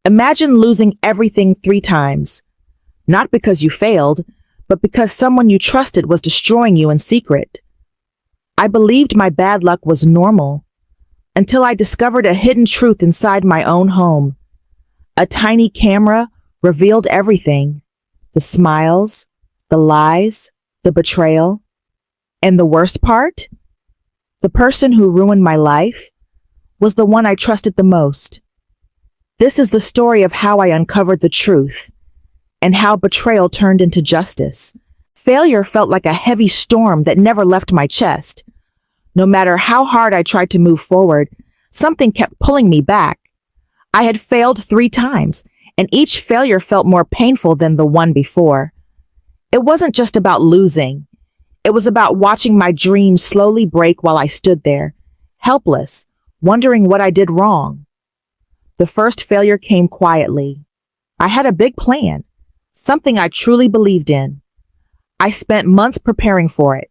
Imagine losing everything 3 times, not because you failed, but because someone you trusted was destroying you in secret. I believed my bad luck was normal until I discovered a hidden truth inside my own home. A tiny camera revealed everything: the smiles, the lies, the betrayal. And the worst part? The person who ruined my life was the one I trusted the most. This is the story of how I uncovered the truth and how betrayal turned into justice. Failure felt like a heavy storm that never left my chest. No matter how hard I tried to move forward, something kept pulling me back. I had failed 3 times, and each failure felt more painful than the one before. It wasn't just about losing. It was about watching my dreams slowly break while I stood there, helpless, wondering what I did wrong. The first failure came quietly. I had a big plan, something I truly believed in. I spent months preparing for it.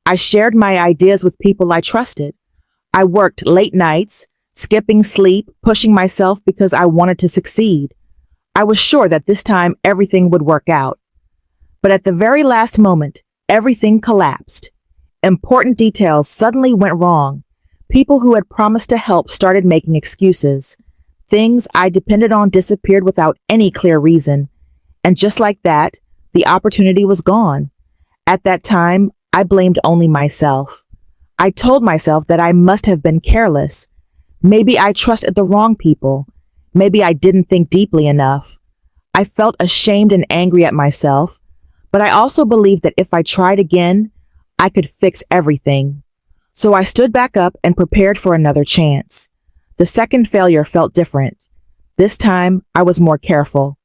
I shared my ideas with people I trusted. I worked late nights, skipping sleep, pushing myself because I wanted to succeed. I was sure that this time everything would work out. But at the very last moment, everything collapsed. Important details suddenly went wrong. People who had promised to help started making excuses. Things I depended on disappeared without any clear reason. And just like that, the opportunity was gone. At that time, I blamed only myself. I told myself that I must have been careless. Maybe I trusted the wrong people. Maybe I didn't think deeply enough. I felt ashamed and angry at myself, but I also believed that if I tried again, I could fix everything. So I stood back up and prepared for another chance. The second failure felt different. This time, I was more careful.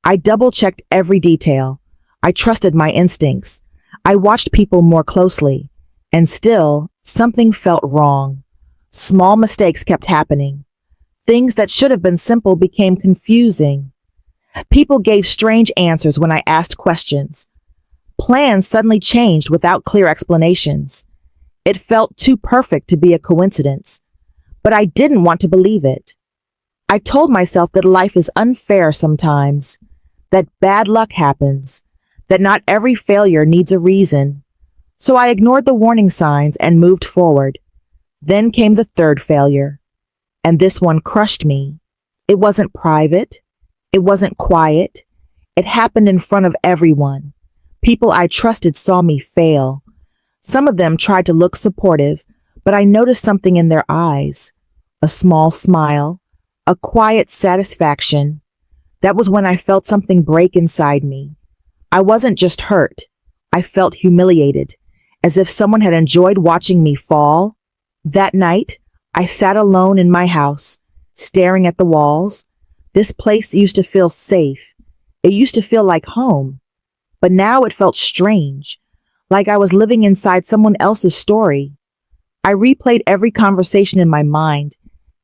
I double-checked every detail. I trusted my instincts. I watched people more closely. And still, something felt wrong. Small mistakes kept happening. Things that should have been simple became confusing. People gave strange answers when I asked questions. Plans suddenly changed without clear explanations. It felt too perfect to be a coincidence, but I didn't want to believe it. I told myself that life is unfair sometimes, that bad luck happens, that not every failure needs a reason. So I ignored the warning signs and moved forward. Then came the third failure, and this one crushed me. It wasn't private. It wasn't quiet. It happened in front of everyone. People I trusted saw me fail. Some of them tried to look supportive, but I noticed something in their eyes. A small smile, a quiet satisfaction. That was when I felt something break inside me. I wasn't just hurt. I felt humiliated, as if someone had enjoyed watching me fall. That night, I sat alone in my house, staring at the walls. This place used to feel safe. It used to feel like home. But now it felt strange, like I was living inside someone else's story. I replayed every conversation in my mind,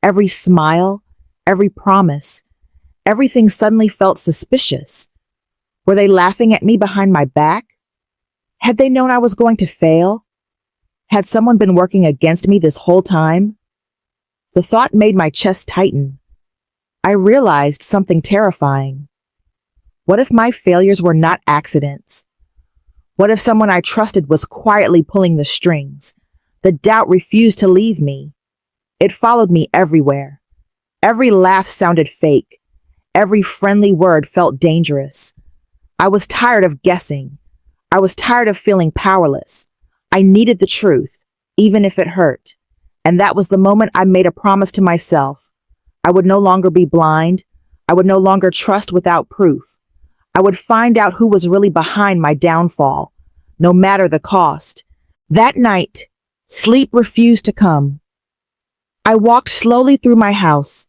every smile, every promise. Everything suddenly felt suspicious. Were they laughing at me behind my back? Had they known I was going to fail? Had someone been working against me this whole time? The thought made my chest tighten. I realized something terrifying. What if my failures were not accidents? What if someone I trusted was quietly pulling the strings? The doubt refused to leave me. It followed me everywhere. Every laugh sounded fake. Every friendly word felt dangerous. I was tired of guessing. I was tired of feeling powerless. I needed the truth, even if it hurt. And that was the moment I made a promise to myself. I would no longer be blind. I would no longer trust without proof. I would find out who was really behind my downfall, no matter the cost. That night, sleep refused to come. I walked slowly through my house,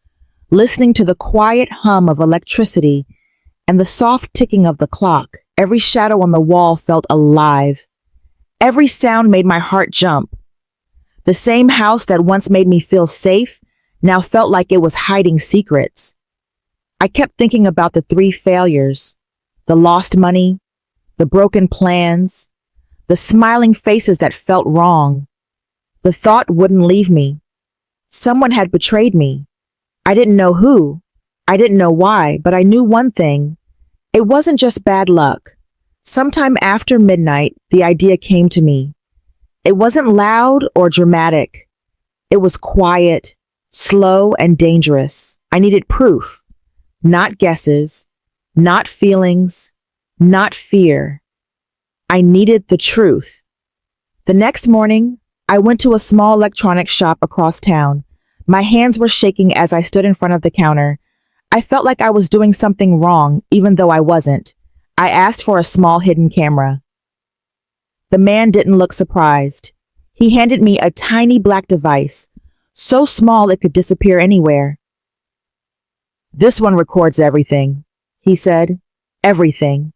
listening to the quiet hum of electricity and the soft ticking of the clock. Every shadow on the wall felt alive. Every sound made my heart jump. The same house that once made me feel safe now felt like it was hiding secrets. I kept thinking about the 3 failures. The lost money, the broken plans, the smiling faces that felt wrong. The thought wouldn't leave me. Someone had betrayed me. I didn't know who, I didn't know why, but I knew one thing. It wasn't just bad luck. Sometime after midnight, the idea came to me. It wasn't loud or dramatic. It was quiet, slow, and dangerous. I needed proof, not guesses, not feelings, not fear. I needed the truth. The next morning, I went to a small electronics shop across town. My hands were shaking as I stood in front of the counter. I felt like I was doing something wrong, even though I wasn't. I asked for a small hidden camera. The man didn't look surprised. He handed me a tiny black device, so small it could disappear anywhere. "This one records everything," he said. Everything.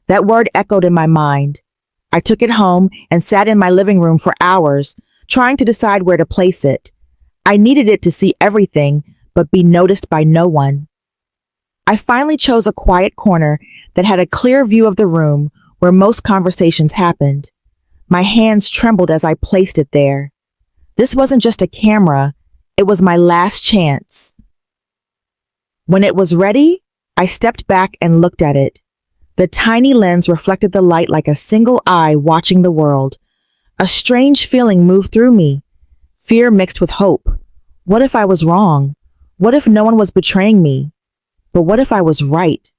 That word echoed in my mind. I took it home and sat in my living room for hours, trying to decide where to place it. I needed it to see everything, but be noticed by no one. I finally chose a quiet corner that had a clear view of the room where most conversations happened. My hands trembled as I placed it there. This wasn't just a camera, it was my last chance. When it was ready, I stepped back and looked at it. The tiny lens reflected the light like a single eye watching the world. A strange feeling moved through me, fear mixed with hope. What if I was wrong? What if no one was betraying me? But what if I was right?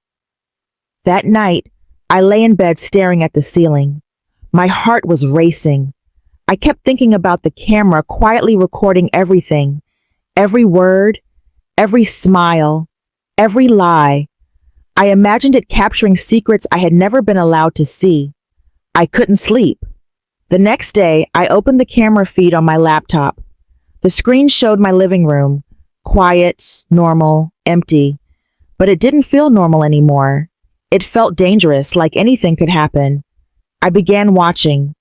That night, I lay in bed staring at the ceiling. My heart was racing. I kept thinking about the camera quietly recording everything, every word, every smile, every lie. I imagined it capturing secrets I had never been allowed to see. I couldn't sleep. The next day, I opened the camera feed on my laptop. The screen showed my living room, quiet, normal, empty. But it didn't feel normal anymore. It felt dangerous, like anything could happen. I began watching.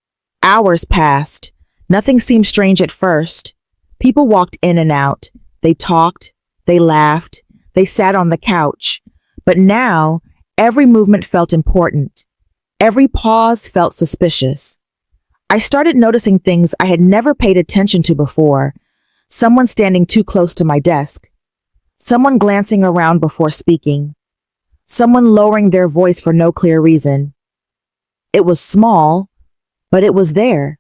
Hours passed. Nothing seemed strange at first. People walked in and out. They talked. They laughed. They sat on the couch. But now, every movement felt important. Every pause felt suspicious. I started noticing things I had never paid attention to before. Someone standing too close to my desk. Someone glancing around before speaking. Someone lowering their voice for no clear reason. It was small, but it was there.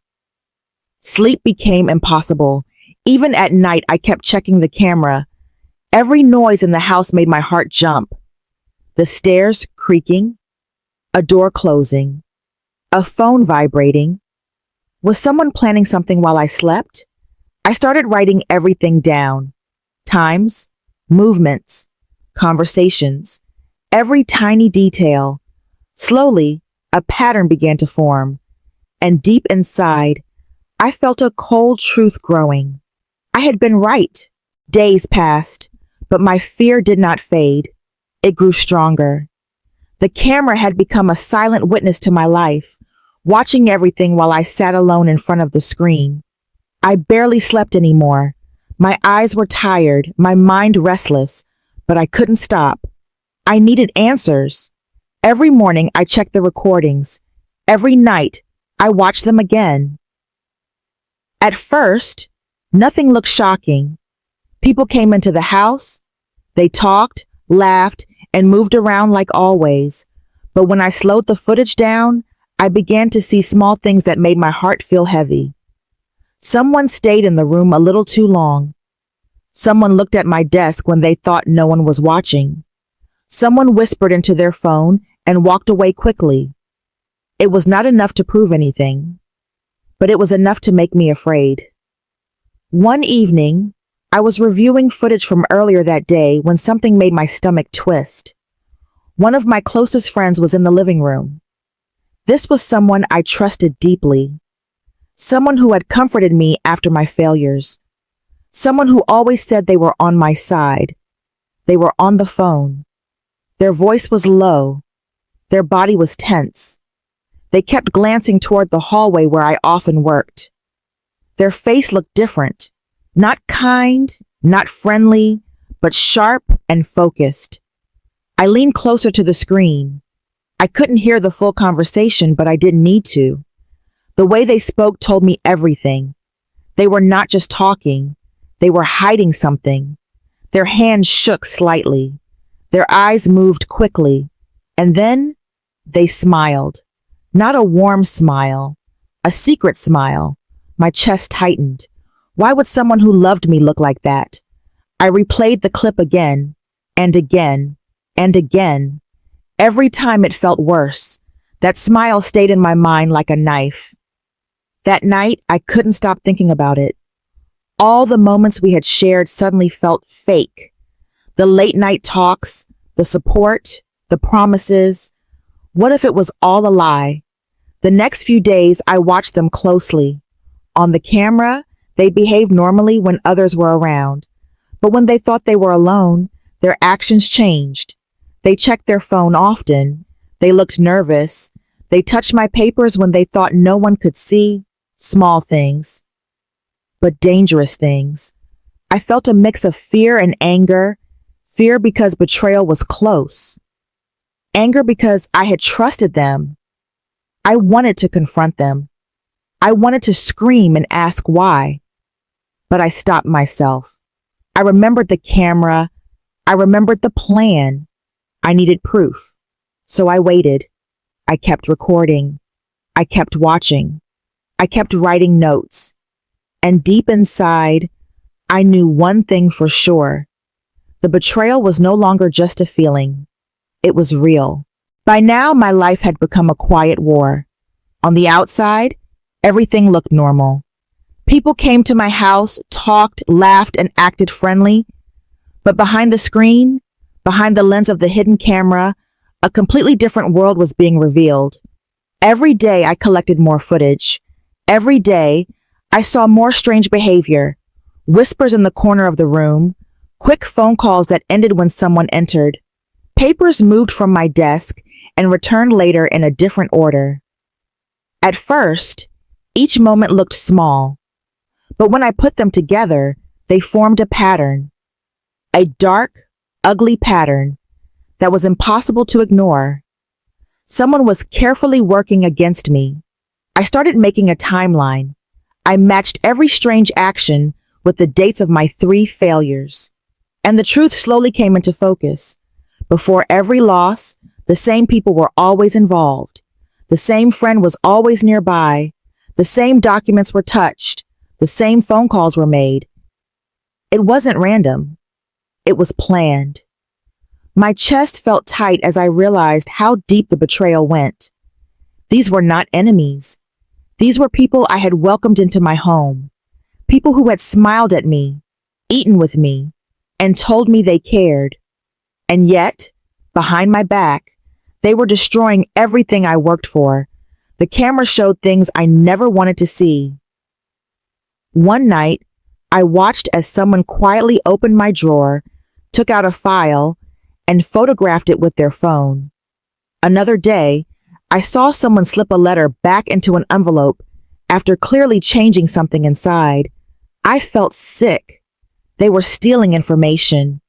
Sleep became impossible. Even at night, I kept checking the camera. Every noise in the house made my heart jump. The stairs creaking, a door closing, a phone vibrating. Was someone planning something while I slept? I started writing everything down. Times, movements, conversations, every tiny detail. Slowly, a pattern began to form, and deep inside, I felt a cold truth growing. I had been right. Days passed, but my fear did not fade. It grew stronger. The camera had become a silent witness to my life, watching everything while I sat alone in front of the screen. I barely slept anymore. My eyes were tired, my mind restless, but I couldn't stop. I needed answers. Every morning I checked the recordings. Every night I watched them again. At first, nothing looked shocking. People came into the house. They talked, laughed, and moved around like always. But when I slowed the footage down, I began to see small things that made my heart feel heavy. Someone stayed in the room a little too long. Someone looked at my desk when they thought no one was watching. Someone whispered into their phone and walked away quickly. It was not enough to prove anything, but it was enough to make me afraid. One evening, I was reviewing footage from earlier that day when something made my stomach twist. One of my closest friends was in the living room. This was someone I trusted deeply. Someone who had comforted me after my failures. Someone who always said they were on my side. They were on the phone. Their voice was low. Their body was tense. They kept glancing toward the hallway where I often worked. Their face looked different. Not kind, not friendly, but sharp and focused. I leaned closer to the screen. I couldn't hear the full conversation, but I didn't need to. The way they spoke told me everything. They were not just talking. They were hiding something. Their hands shook slightly. Their eyes moved quickly, and then they smiled. Not a warm smile, a secret smile. My chest tightened. Why would someone who loved me look like that? I replayed the clip again, and again, and again. Every time it felt worse. That smile stayed in my mind like a knife. That night, I couldn't stop thinking about it. All the moments we had shared suddenly felt fake. The late night talks, the support, the promises. What if it was all a lie? The next few days, I watched them closely. On the camera, they behaved normally when others were around. But when they thought they were alone, their actions changed. They checked their phone often. They looked nervous. They touched my papers when they thought no one could see. Small things, but dangerous things. I felt a mix of fear and anger. Fear because betrayal was close. Anger because I had trusted them. I wanted to confront them. I wanted to scream and ask why. But I stopped myself. I remembered the camera. I remembered the plan. I needed proof. So I waited. I kept recording. I kept watching. I kept writing notes. And deep inside, I knew one thing for sure. The betrayal was no longer just a feeling. It was real. By now, my life had become a quiet war. On the outside, everything looked normal. People came to my house, talked, laughed, and acted friendly. But behind the screen, behind the lens of the hidden camera, a completely different world was being revealed. Every day I collected more footage. Every day I saw more strange behavior, whispers in the corner of the room, quick phone calls that ended when someone entered. Papers moved from my desk and returned later in a different order. At first, each moment looked small, but when I put them together, they formed a pattern. A dark, ugly pattern that was impossible to ignore. Someone was carefully working against me. I started making a timeline. I matched every strange action with the dates of my 3 failures. And the truth slowly came into focus. Before every loss, the same people were always involved. The same friend was always nearby. The same documents were touched. The same phone calls were made. It wasn't random. It was planned. My chest felt tight as I realized how deep the betrayal went. These were not enemies. These were people I had welcomed into my home. People who had smiled at me, eaten with me, and told me they cared. And yet, behind my back, they were destroying everything I worked for. The camera showed things I never wanted to see. One night, I watched as someone quietly opened my drawer, took out a file, and photographed it with their phone. Another day, I saw someone slip a letter back into an envelope after clearly changing something inside. I felt sick. They were stealing information.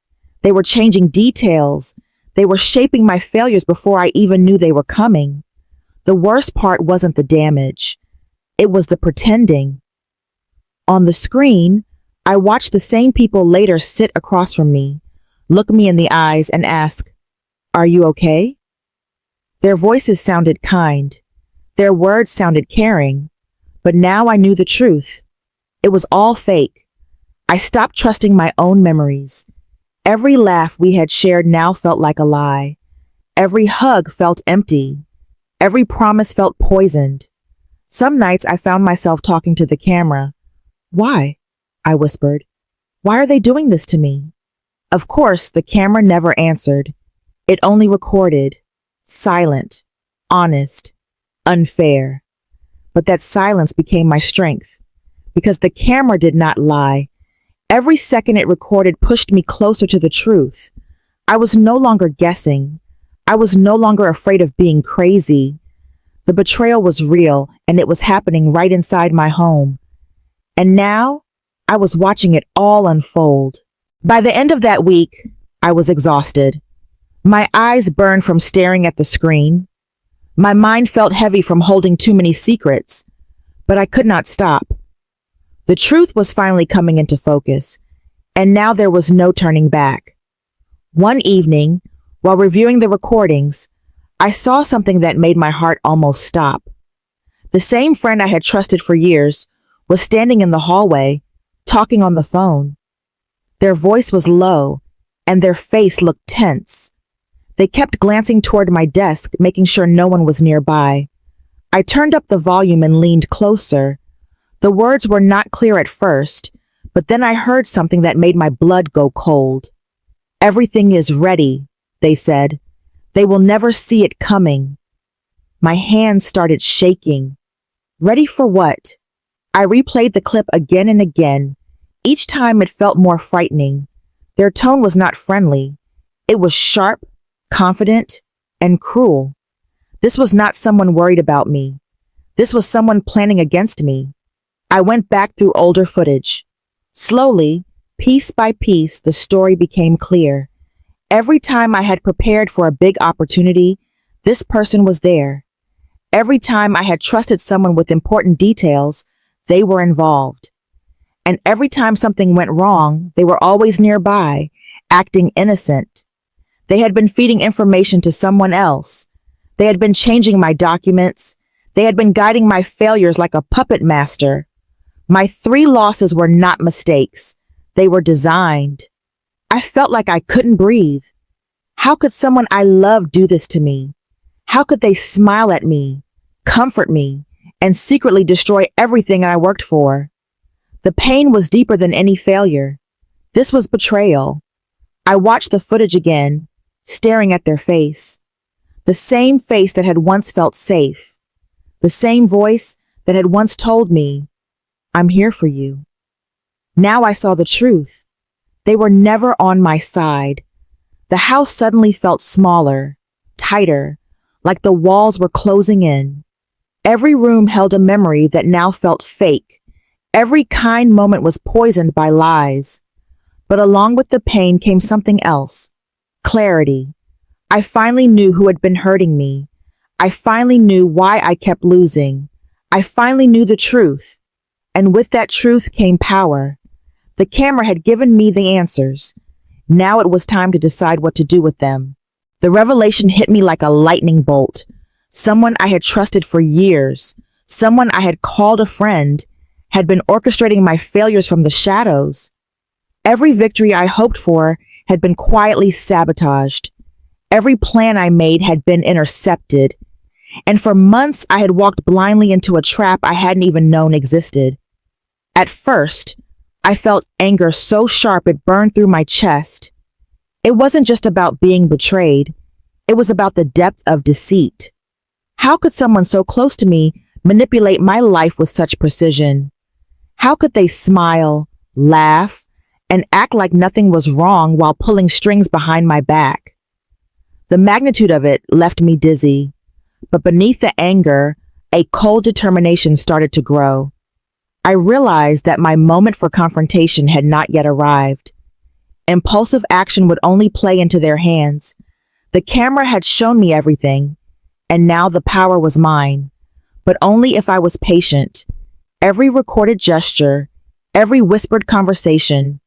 They were changing details. They were shaping my failures before I even knew they were coming. The worst part wasn't the damage. It was the pretending. On the screen, I watched the same people later sit across from me, look me in the eyes and ask, "Are you okay?" Their voices sounded kind. Their words sounded caring. But now I knew the truth. It was all fake. I stopped trusting my own memories. Every laugh we had shared now felt like a lie. Every hug felt empty. Every promise felt poisoned. Some nights I found myself talking to the camera. "Why?" I whispered. "Why are they doing this to me?" Of course, the camera never answered. It only recorded. Silent, honest, unfair. But that silence became my strength. Because the camera did not lie. Every second it recorded pushed me closer to the truth. I was no longer guessing. I was no longer afraid of being crazy. The betrayal was real, and it was happening right inside my home. And now, I was watching it all unfold. By the end of that week, I was exhausted. My eyes burned from staring at the screen. My mind felt heavy from holding too many secrets, but I could not stop. The truth was finally coming into focus, and now there was no turning back. One evening, While reviewing the recordings, I saw something that made my heart almost stop. The same friend I had trusted for years was standing in the hallway, talking on the phone. Their voice was low, and their face looked tense. They kept glancing toward my desk, making sure no one was nearby. I turned up the volume and leaned closer. The words were not clear at first, but then I heard something that made my blood go cold. "Everything is ready," they said. "They will never see it coming." My hands started shaking. Ready for what? I replayed the clip again and again. Each time it felt more frightening. Their tone was not friendly. It was sharp, confident, and cruel. This was not someone worried about me. This was someone planning against me. I went back through older footage. Slowly, piece by piece, the story became clear. Every time I had prepared for a big opportunity, this person was there. Every time I had trusted someone with important details, they were involved. And every time something went wrong, they were always nearby, acting innocent. They had been feeding information to someone else. They had been changing my documents. They had been guiding my failures like a puppet master. My 3 losses were not mistakes. They were designed. I felt like I couldn't breathe. How could someone I loved do this to me? How could they smile at me, comfort me, and secretly destroy everything I worked for? The pain was deeper than any failure. This was betrayal. I watched the footage again, staring at their face. The same face that had once felt safe. The same voice that had once told me, "I'm here for you." Now I saw the truth. They were never on my side. The house suddenly felt smaller, tighter, like the walls were closing in. Every room held a memory that now felt fake. Every kind moment was poisoned by lies. But along with the pain came something else. Clarity. I finally knew who had been hurting me. I finally knew why I kept losing. I finally knew the truth. And with that truth came power. The camera had given me the answers. Now it was time to decide what to do with them. The revelation hit me like a lightning bolt. Someone I had trusted for years, someone I had called a friend, had been orchestrating my failures from the shadows. Every victory I hoped for had been quietly sabotaged. Every plan I made had been intercepted. And for months I had walked blindly into a trap I hadn't even known existed. At first, I felt anger so sharp it burned through my chest. It wasn't just about being betrayed. It was about the depth of deceit. How could someone so close to me manipulate my life with such precision? How could they smile, laugh, and act like nothing was wrong while pulling strings behind my back? The magnitude of it left me dizzy, but beneath the anger, a cold determination started to grow. I realized that my moment for confrontation had not yet arrived. Impulsive action would only play into their hands. The camera had shown me everything, and now the power was mine, but only if I was patient. Every recorded gesture, every whispered conversation,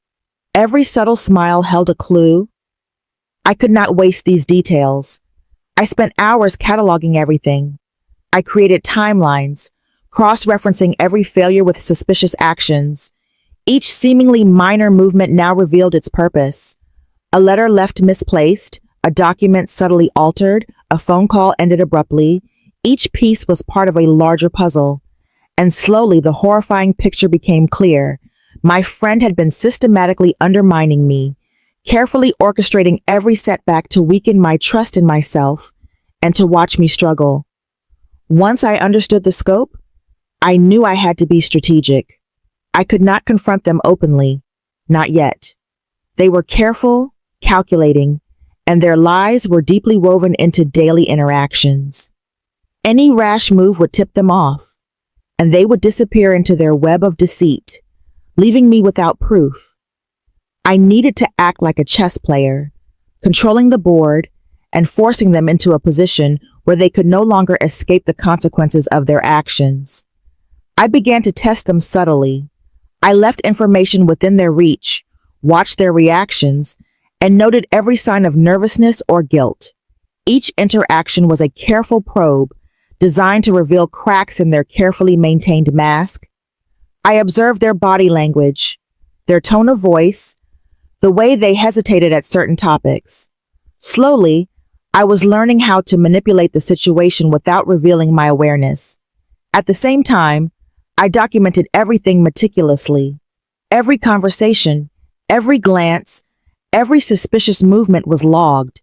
every subtle smile held a clue. I could not waste these details. I spent hours cataloging everything. I created timelines, cross-referencing every failure with suspicious actions. Each seemingly minor movement now revealed its purpose. A letter left misplaced, a document subtly altered, a phone call ended abruptly. Each piece was part of a larger puzzle. And slowly the horrifying picture became clear. My friend had been systematically undermining me, carefully orchestrating every setback to weaken my trust in myself and to watch me struggle. Once I understood the scope, I knew I had to be strategic. I could not confront them openly. Not yet. They were careful, calculating, and their lies were deeply woven into daily interactions. Any rash move would tip them off, and they would disappear into their web of deceit, leaving me without proof. I needed to act like a chess player, controlling the board and forcing them into a position where they could no longer escape the consequences of their actions. I began to test them subtly. I left information within their reach, watched their reactions, and noted every sign of nervousness or guilt. Each interaction was a careful probe designed to reveal cracks in their carefully maintained mask. I observed their body language, their tone of voice, the way they hesitated at certain topics. Slowly, I was learning how to manipulate the situation without revealing my awareness. At the same time, I documented everything meticulously. Every conversation, every glance, every suspicious movement was logged.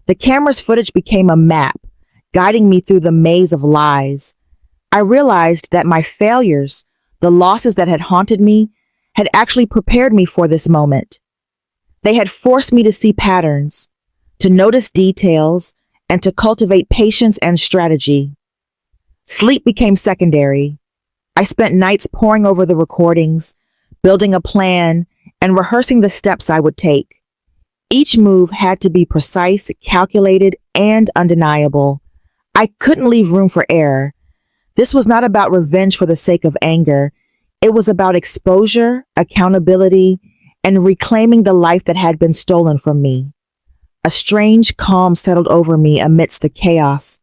The camera's footage became a map, guiding me through the maze of lies. I realized that my failures, the losses that had haunted me, had actually prepared me for this moment. They had forced me to see patterns, to notice details, and to cultivate patience and strategy. Sleep became secondary. I spent nights poring over the recordings, building a plan, and rehearsing the steps I would take. Each move had to be precise, calculated, and undeniable. I couldn't leave room for error. This was not about revenge for the sake of anger. It was about exposure, accountability, and reclaiming the life that had been stolen from me. A strange calm settled over me amidst the chaos.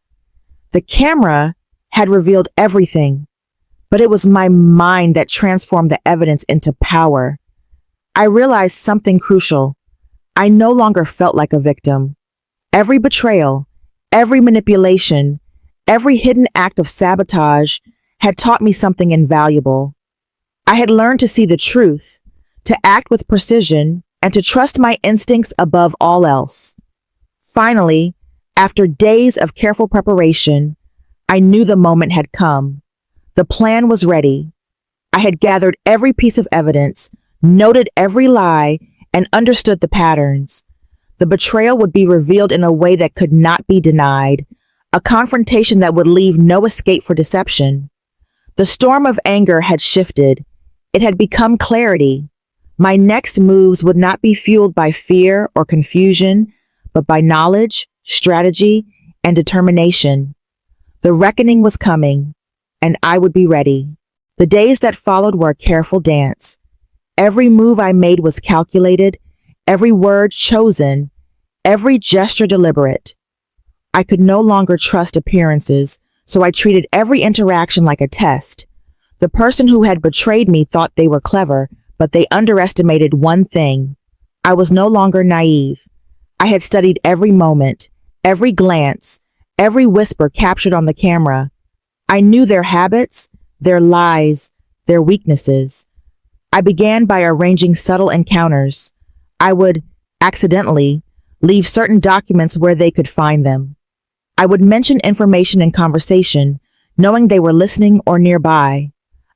The camera had revealed everything, but it was my mind that transformed the evidence into power. I realized something crucial. I no longer felt like a victim. Every betrayal, every manipulation, every hidden act of sabotage had taught me something invaluable. I had learned to see the truth, to act with precision, and to trust my instincts above all else. Finally, after days of careful preparation, I knew the moment had come. The plan was ready. I had gathered every piece of evidence, noted every lie, and understood the patterns. The betrayal would be revealed in a way that could not be denied, a confrontation that would leave no escape for deception. The storm of anger had shifted. It had become clarity. My next moves would not be fueled by fear or confusion, but by knowledge, strategy, and determination. The reckoning was coming, and I would be ready. The days that followed were a careful dance. Every move I made was calculated, every word chosen, every gesture deliberate. I could no longer trust appearances, so I treated every interaction like a test. The person who had betrayed me thought they were clever, but they underestimated one thing. I was no longer naive. I had studied every moment, every glance, every whisper captured on the camera. I knew their habits, their lies, their weaknesses. I began by arranging subtle encounters. I would, accidentally, leave certain documents where they could find them. I would mention information in conversation, knowing they were listening or nearby.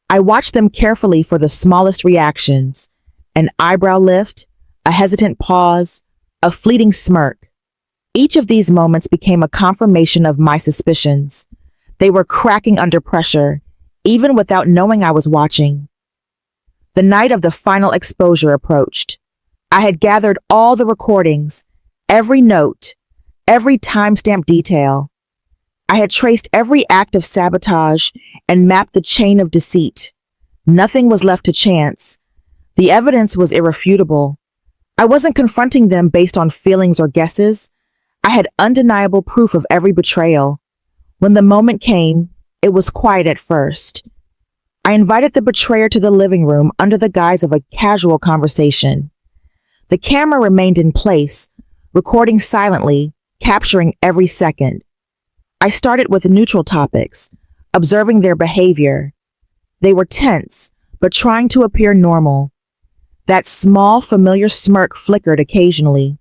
I watched them carefully for the smallest reactions, an eyebrow lift, a hesitant pause, a fleeting smirk. Each of these moments became a confirmation of my suspicions. They were cracking under pressure, even without knowing I was watching. The night of the final exposure approached. I had gathered all the recordings, every note, every timestamp detail. I had traced every act of sabotage and mapped the chain of deceit. Nothing was left to chance. The evidence was irrefutable. I wasn't confronting them based on feelings or guesses. I had undeniable proof of every betrayal. When the moment came, it was quiet at first. I invited the betrayer to the living room under the guise of a casual conversation. The camera remained in place, recording silently, capturing every second. I started with neutral topics, observing their behavior. They were tense, but trying to appear normal. That small, familiar smirk flickered occasionally,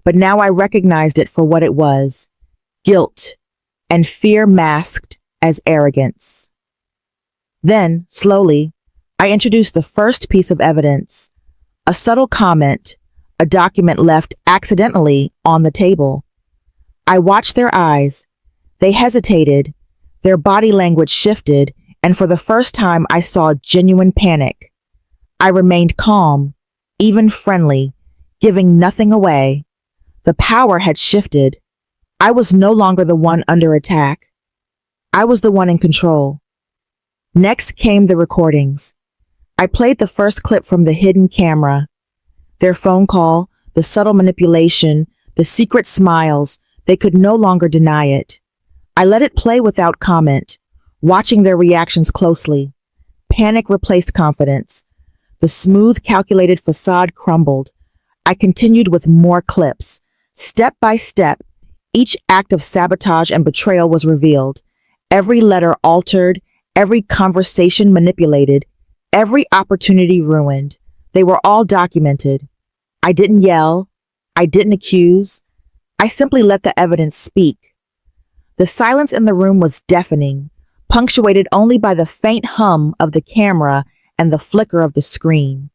but now I recognized it for what it was: guilt and fear masked as arrogance. Then, slowly, I introduced the first piece of evidence, a subtle comment, a document left accidentally on the table. I watched their eyes. They hesitated, their body language shifted, and for the first time I saw genuine panic. I remained calm, even friendly, giving nothing away. The power had shifted. I was no longer the one under attack. I was the one in control. Next came the recordings. I played the first clip from the hidden camera. Their phone call, The subtle manipulation, the secret smiles, they could no longer deny it. I let it play without comment, watching their reactions closely. Panic replaced confidence. The smooth, calculated facade crumbled. I continued with more clips. Step by step, each act of sabotage and betrayal was revealed. Every letter altered, every conversation manipulated, every opportunity ruined. They were all documented. I didn't yell. I didn't accuse. I simply let the evidence speak. The silence in the room was deafening, punctuated only by the faint hum of the camera and the flicker of the screen.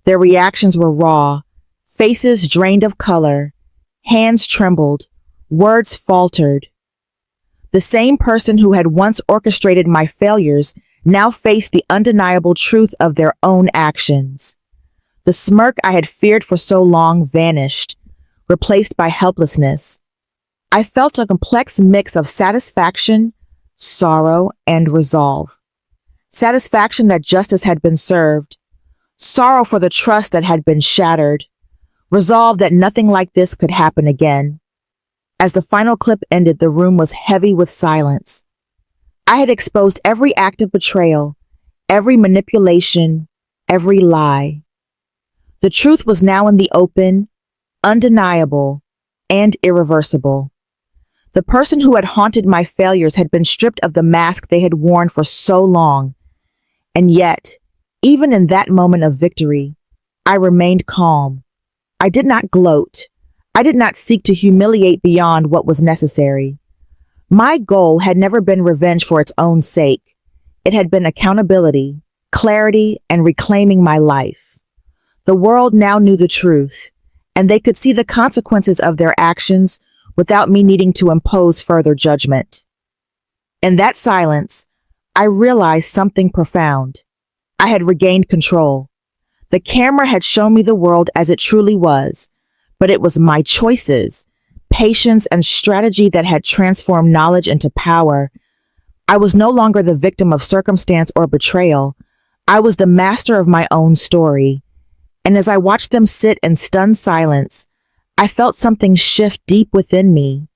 Their reactions were raw, faces drained of color, hands trembled, words faltered. The same person who had once orchestrated my failures now faced the undeniable truth of their own actions. The smirk I had feared for so long vanished, replaced by helplessness. I felt a complex mix of satisfaction, sorrow, and resolve. Satisfaction that justice had been served, sorrow for the trust that had been shattered, resolve that nothing like this could happen again. As the final clip ended, the room was heavy with silence. I had exposed every act of betrayal, every manipulation, every lie. The truth was now in the open, undeniable, and irreversible. The person who had haunted my failures had been stripped of the mask they had worn for so long. And yet, even in that moment of victory, I remained calm. I did not gloat. I did not seek to humiliate beyond what was necessary. My goal had never been revenge for its own sake. It had been accountability, clarity, and reclaiming my life. The world now knew the truth, and they could see the consequences of their actions without me needing to impose further judgment. In that silence, I realized something profound. I had regained control. The camera had shown me the world as it truly was, but it was my choices, patience, and strategy that had transformed knowledge into power. I was no longer the victim of circumstance or betrayal. I was the master of my own story. And as I watched them sit in stunned silence, I felt something shift deep within me,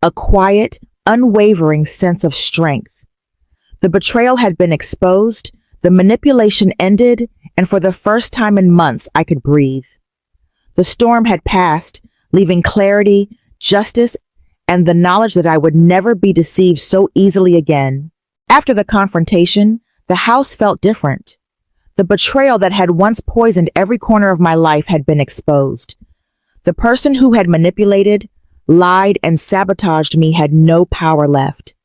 a quiet, unwavering sense of strength. The betrayal had been exposed, the manipulation ended, and for the first time in months, I could breathe. The storm had passed, leaving clarity, justice, and the knowledge that I would never be deceived so easily again. After the confrontation, the house felt different. The betrayal that had once poisoned every corner of my life had been exposed. The person who had manipulated, lied, and sabotaged me had no power left.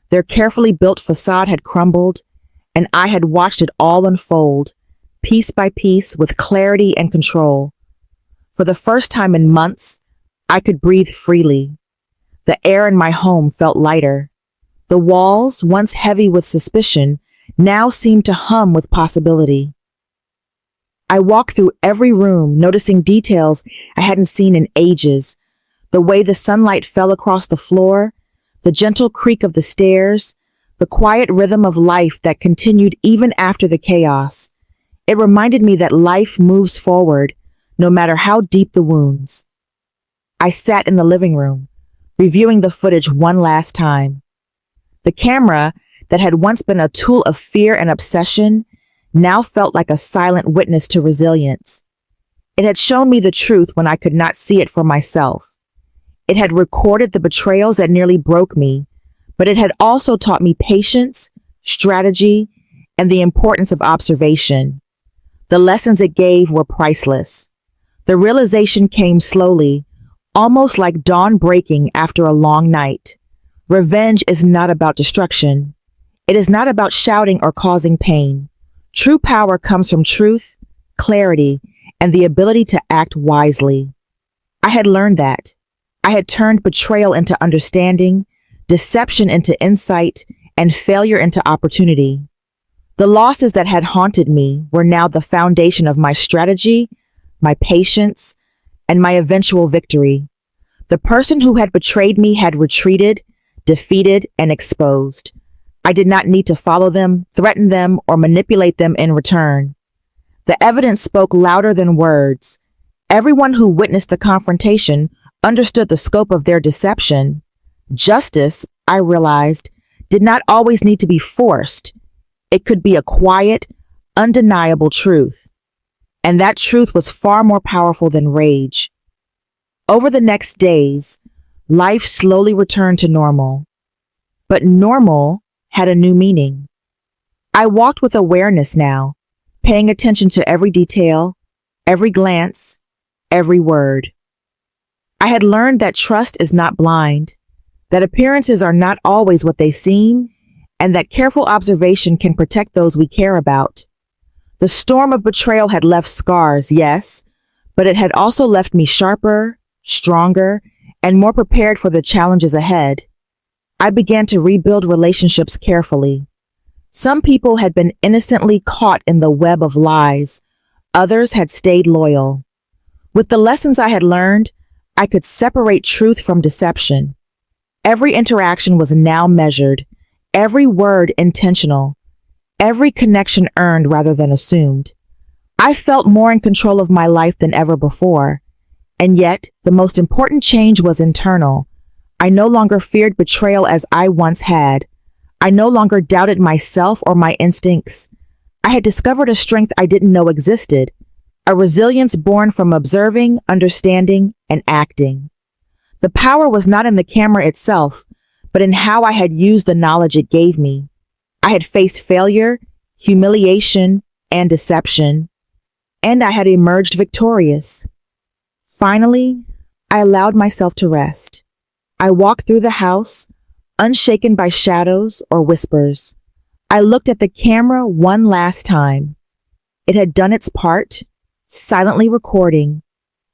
Their carefully built facade had crumbled, and I had watched it all unfold, piece by piece, with clarity and control. For the first time in months, I could breathe freely. The air in my home felt lighter. The walls, once heavy with suspicion, now seemed to hum with possibility. I walked through every room, noticing details I hadn't seen in ages. The way the sunlight fell across the floor, the gentle creak of the stairs, the quiet rhythm of life that continued even after the chaos. It reminded me that life moves forward, no matter how deep the wounds. I sat in the living room, reviewing the footage one last time. The camera, that had once been a tool of fear and obsession, now felt like a silent witness to resilience. It had shown me the truth when I could not see it for myself. It had recorded the betrayals that nearly broke me, but it had also taught me patience, strategy, and the importance of observation. The lessons it gave were priceless. The realization came slowly, almost like dawn breaking after a long night. Revenge is not about destruction. It is not about shouting or causing pain. True power comes from truth, clarity, and the ability to act wisely. I had learned that. I had turned betrayal into understanding, deception into insight, and failure into opportunity. The losses that had haunted me were now the foundation of my strategy, my patience, and my eventual victory. The person who had betrayed me had retreated, defeated, and exposed. I did not need to follow them, threaten them, or manipulate them in return. The evidence spoke louder than words. Everyone who witnessed the confrontation understood the scope of their deception. Justice, I realized, did not always need to be forced. It could be a quiet, undeniable truth. And that truth was far more powerful than rage. Over the next days, life slowly returned to normal. But normal had a new meaning. I walked with awareness now, paying attention to every detail, every glance, every word. I had learned that trust is not blind, that appearances are not always what they seem, and that careful observation can protect those we care about. The storm of betrayal had left scars, yes, but it had also left me sharper, stronger, and more prepared for the challenges ahead. I began to rebuild relationships carefully. Some people had been innocently caught in the web of lies. Others had stayed loyal. With the lessons I had learned, I could separate truth from deception. Every interaction was now measured, every word intentional, every connection earned rather than assumed. I felt more in control of my life than ever before. And yet, the most important change was internal. I no longer feared betrayal as I once had. I no longer doubted myself or my instincts. I had discovered a strength I didn't know existed, a resilience born from observing, understanding, and acting. The power was not in the camera itself, but in how I had used the knowledge it gave me. I had faced failure, humiliation, and deception, and I had emerged victorious. Finally, I allowed myself to rest. I walked through the house, unshaken by shadows or whispers. I looked at the camera one last time. It had done its part, silently recording,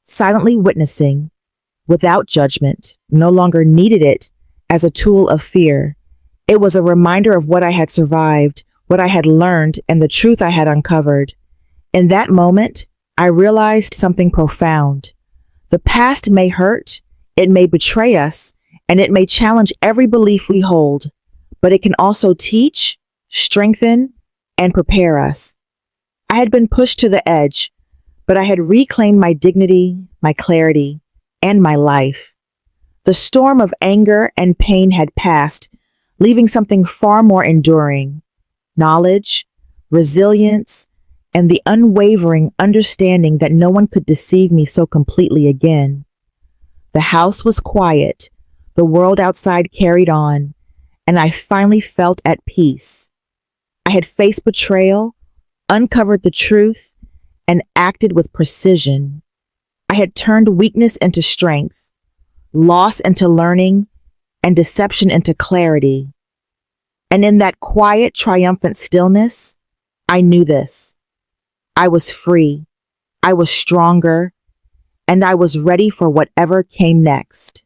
silently witnessing, without judgment, no longer needed it as a tool of fear. It was a reminder of what I had survived, what I had learned, and the truth I had uncovered. In that moment, I realized something profound. The past may hurt, it may betray us, and it may challenge every belief we hold, but it can also teach, strengthen, and prepare us. I had been pushed to the edge, but I had reclaimed my dignity, my clarity, and my life. The storm of anger and pain had passed, leaving something far more enduring: knowledge, resilience, and the unwavering understanding that no one could deceive me so completely again. The house was quiet, the world outside carried on, and I finally felt at peace. I had faced betrayal, uncovered the truth, and acted with precision. I had turned weakness into strength, loss into learning, and deception into clarity. And in that quiet, triumphant stillness, I knew this. I was free, I was stronger, and I was ready for whatever came next.